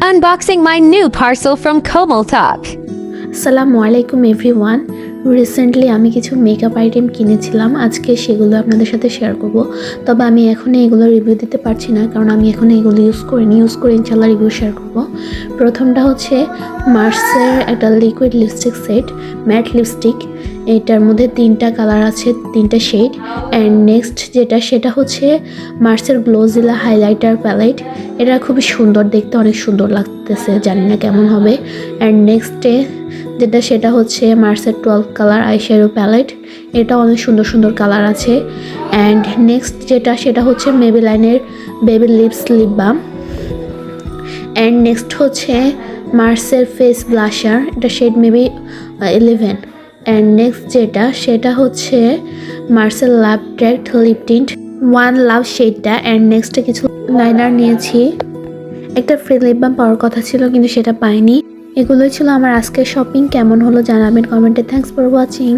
Unboxing my new parcel from Komal Talk. আসসালামু আলাইকুম everyone. Recently আমি কিছু মেকআপ আইটেম কিনেছিলাম, আজকে সেগুলো আপনাদের সাথে শেয়ার করব। তবে আমি এখন এগুলো রিভিউ দিতে পারছি না, কারণ আমি এখন এগুলো ইউজ করে ইনশাল্লাহ রিভিউ শেয়ার করব। প্রথমটা হচ্ছে মার্সের একটা liquid lipstick set, mat lipstick. এটার মধ্যে 3টা কালার আছে, 3টা শেড। অ্যান্ড নেক্সট সেটা হচ্ছে মার্সের গ্লোজিলা হাইলাইটার প্যালেট। এটা খুবই সুন্দর দেখতে, অনেক সুন্দর লাগতেছে, জানি না কেমন হবে। অ্যান্ড নেক্সটে সেটা হচ্ছে মার্সের 12 কালার আইশ্যাডো প্যালেট। এটা অনেক সুন্দর সুন্দর কালার আছে। অ্যান্ড নেক্সট সেটা হচ্ছে মেবেলাইনের baby lips lip balm. And next হচ্ছে মার্সের ফেস ব্লাশার, এটা শেড মেবি 11। অ্যান্ড নেক্সট সেটা হচ্ছে মার্সেল লাভ ট্র্যাক্ট লিপ টিন্ট ওয়ান লাভ শেডটা। অ্যান্ড নেক্সটে কিছু লাইনার নিয়েছি। একটা ফ্রি লিপ বাম পাওয়ার কথা ছিল, কিন্তু সেটা পাইনি। এগুলোই ছিল আমার আজকের শপিং। কেমন হলো জানাবেন কমেন্টে। Thanks for watching.